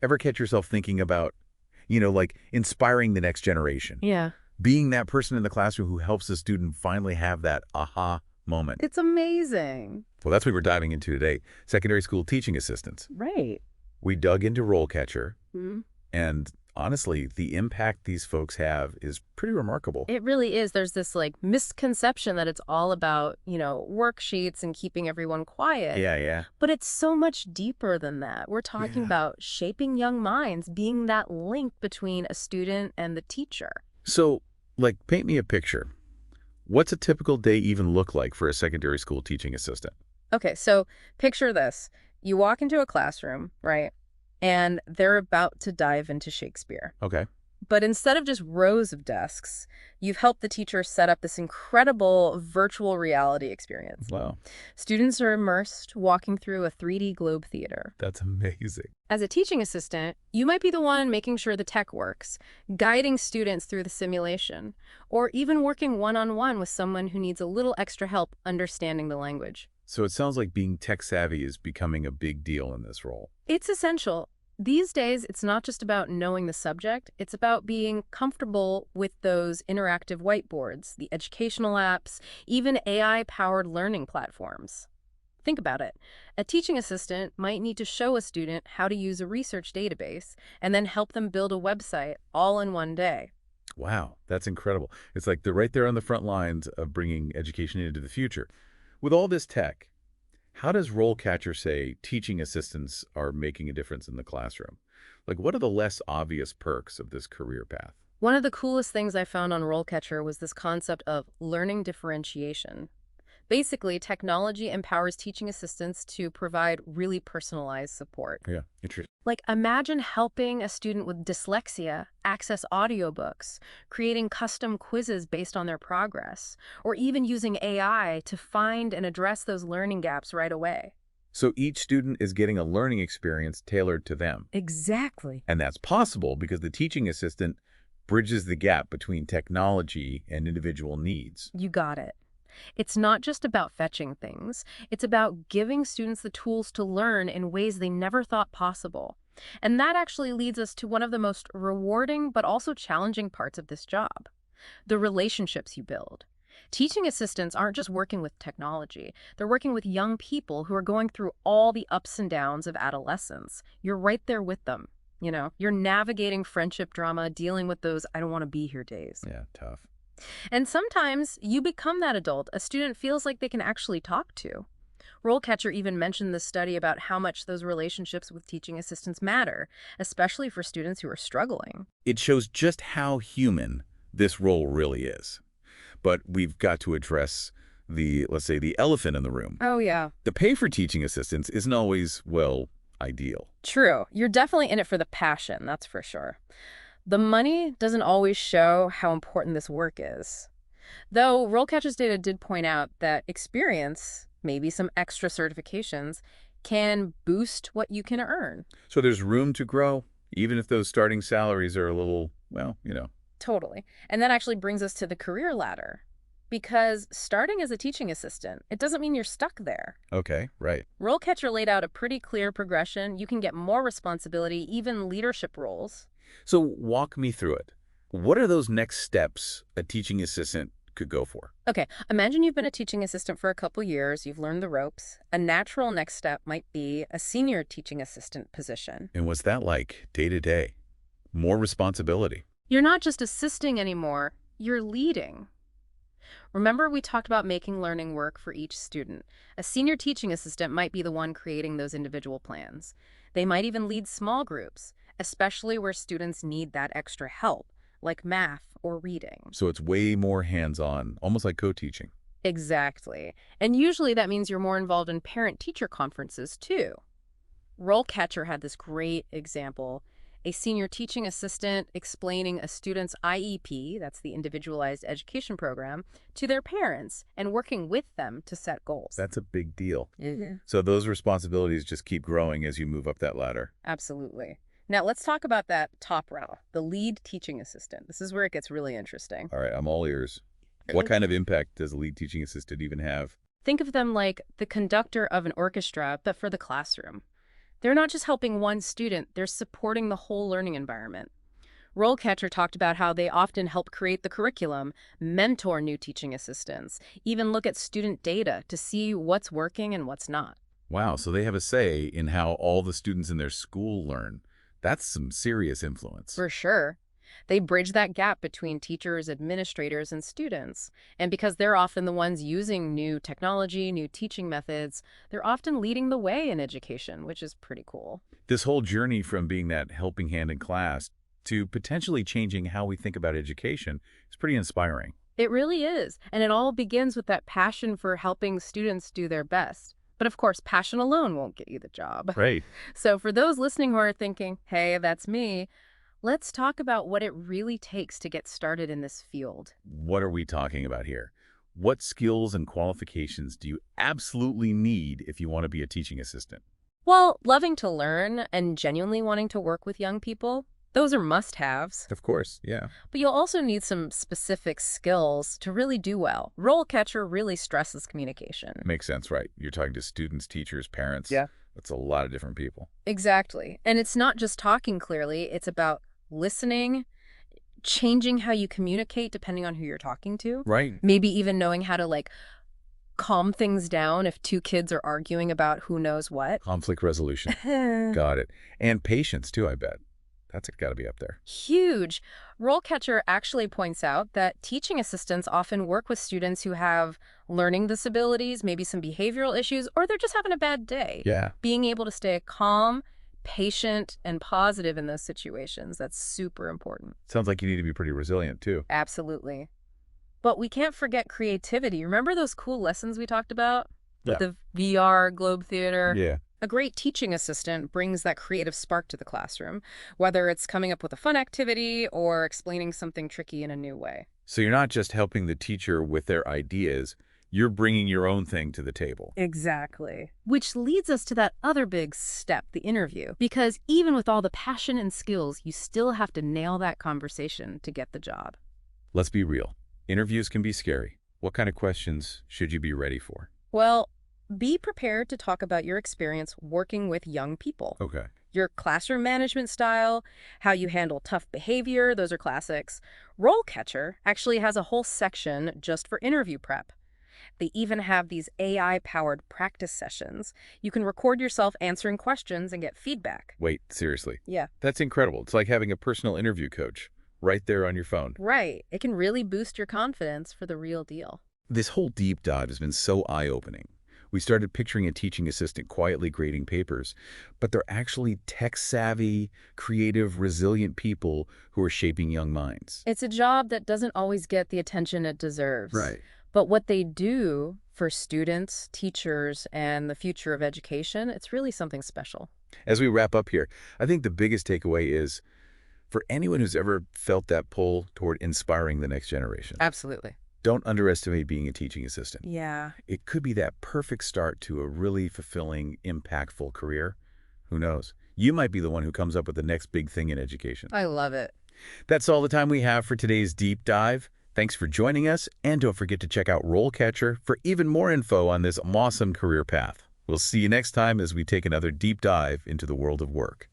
Ever catch yourself thinking about, like inspiring the next generation? Yeah. Being that person in the classroom who helps the student finally have that aha moment. It's amazing. Well, that's what we're diving into today. Secondary school teaching assistants. Right. We dug into RoleCatcher, Hmm. and honestly, the impact these folks have is pretty remarkable. It really is. There's this misconception that it's all about, worksheets and keeping everyone quiet. Yeah, yeah. But it's so much deeper than that. We're talking Yeah. about shaping young minds, being that link between a student and the teacher. So, paint me a picture. What's a typical day even look like for a secondary school teaching assistant? Okay, so picture this. You walk into a classroom, right? And they're about to dive into Shakespeare. Okay. But instead of just rows of desks, you've helped the teacher set up this incredible virtual reality experience. Wow, Students are immersed, walking through a 3D globe theater. that's amazing. As a teaching assistant, you might be the one making sure the tech works, guiding students through the simulation, or even working one-on-one with someone who needs a little extra help understanding the language. So it sounds like being tech savvy is becoming a big deal in this role. It's essential. These days, it's not just about knowing the subject, it's about being comfortable with those interactive whiteboards, the educational apps, even AI-powered learning platforms. Think about it. A teaching assistant might need to show a student how to use a research database and then help them build a website all in one day. Wow, that's incredible. It's like they're right there on the front lines of bringing education into the future. With all this tech, how does RoleCatcher say teaching assistants are making a difference in the classroom? What are the less obvious perks of this career path? One of the coolest things I found on RoleCatcher was this concept of learning differentiation. Basically, technology empowers teaching assistants to provide really personalized support. Yeah, interesting. Imagine helping a student with dyslexia access audiobooks, creating custom quizzes based on their progress, or even using AI to find and address those learning gaps right away. So each student is getting a learning experience tailored to them. Exactly. And that's possible because the teaching assistant bridges the gap between technology and individual needs. You got it. It's not just about fetching things. It's about giving students the tools to learn in ways they never thought possible. And that actually leads us to one of the most rewarding but also challenging parts of this job: the relationships you build. Teaching assistants aren't just working with technology. They're working with young people who are going through all the ups and downs of adolescence. You're right there with them. You're navigating friendship drama, dealing with those I don't want to be here days. Yeah, tough. And sometimes you become that adult a student feels like they can actually talk to. RoleCatcher even mentioned this study about how much those relationships with teaching assistants matter, especially for students who are struggling. It shows just how human this role really is. But we've got to address let's say, the elephant in the room. Oh, yeah. The pay for teaching assistants isn't always, well, ideal. True. You're definitely in it for the passion, that's for sure. The money doesn't always show how important this work is. Though RoleCatcher's data did point out that experience, maybe some extra certifications, can boost what you can earn. So there's room to grow, even if those starting salaries are a little, well. Totally. And that actually brings us to the career ladder. Because starting as a teaching assistant, it doesn't mean you're stuck there. Okay, right. RoleCatcher laid out a pretty clear progression. You can get more responsibility, even leadership roles. So walk me through it. What are those next steps a teaching assistant could go for? Okay, imagine you've been a teaching assistant for a couple years, you've learned the ropes. A natural next step might be a senior teaching assistant position. And what's that like day to day? More responsibility. You're not just assisting anymore, you're leading. Remember, we talked about making learning work for each student. A senior teaching assistant might be the one creating those individual plans. They might even lead small groups, especially where students need that extra help, like math or reading. So it's way more hands-on, almost like co-teaching. Exactly. And usually that means you're more involved in parent-teacher conferences, too. RoleCatcher had this great example: a senior teaching assistant explaining a student's IEP, that's the Individualized Education Program, to their parents and working with them to set goals. That's a big deal. Mhm. So those responsibilities just keep growing as you move up that ladder. Absolutely. Now let's talk about that top row, the lead teaching assistant. This is where it gets really interesting. All right, I'm all ears. What kind of impact does a lead teaching assistant even have? Think of them like the conductor of an orchestra, but for the classroom. They're not just helping one student, they're supporting the whole learning environment. RoleCatcher talked about how they often help create the curriculum, mentor new teaching assistants, even look at student data to see what's working and what's not. Wow, so they have a say in how all the students in their school learn. That's some serious influence. For sure. They bridge that gap between teachers, administrators, and students. And because they're often the ones using new technology, new teaching methods, they're often leading the way in education, which is pretty cool. This whole journey from being that helping hand in class to potentially changing how we think about education is pretty inspiring. It really is. And it all begins with that passion for helping students do their best. But of course, passion alone won't get you the job. Right. So for those listening who are thinking, hey, that's me, let's talk about what it really takes to get started in this field. What are we talking about here? What skills and qualifications do you absolutely need if you want to be a teaching assistant? Well, loving to learn and genuinely wanting to work with young people, those are must-haves. Of course, yeah. But you'll also need some specific skills to really do well. RoleCatcher really stresses communication. Makes sense, right? You're talking to students, teachers, parents. Yeah. That's a lot of different people. Exactly. And it's not just talking clearly, it's about listening, changing how you communicate depending on who you're talking to. Right. Maybe even knowing how to calm things down if two kids are arguing about who knows what. Conflict resolution. Got it. And patience, too, I bet. That's got to be up there. Huge. RoleCatcher actually points out that teaching assistants often work with students who have learning disabilities, maybe some behavioral issues, or they're just having a bad day. Yeah. Being able to stay calm, patient, and positive in those situations, that's super important. Sounds like you need to be pretty resilient, too. Absolutely. But we can't forget creativity. Remember those cool lessons we talked about? Yeah. The VR Globe Theater? Yeah. A great teaching assistant brings that creative spark to the classroom, whether it's coming up with a fun activity or explaining something tricky in a new way. So you're not just helping the teacher with their ideas, you're bringing your own thing to the table. Exactly. Which leads us to that other big step, the interview. Because even with all the passion and skills, you still have to nail that conversation to get the job. Let's be real. Interviews can be scary. What kind of questions should you be ready for? Well, be prepared to talk about your experience working with young people. Okay. Your classroom management style, how you handle tough behavior, those are classics. RoleCatcher actually has a whole section just for interview prep. They even have these AI-powered practice sessions. You can record yourself answering questions and get feedback. Wait, seriously. Yeah. That's incredible. It's like having a personal interview coach right there on your phone. Right. It can really boost your confidence for the real deal. This whole deep dive has been so eye-opening. We started picturing a teaching assistant quietly grading papers, but they're actually tech-savvy, creative, resilient people who are shaping young minds. It's a job that doesn't always get the attention it deserves. Right. But what they do for students, teachers, and the future of education, it's really something special. As we wrap up here, I think the biggest takeaway is, for anyone who's ever felt that pull toward inspiring the next generation, Absolutely. don't underestimate being a teaching assistant. Yeah. It could be that perfect start to a really fulfilling, impactful career. Who knows? You might be the one who comes up with the next big thing in education. I love it. That's all the time we have for today's deep dive. Thanks for joining us, and don't forget to check out RoleCatcher for even more info on this awesome career path. We'll see you next time as we take another deep dive into the world of work.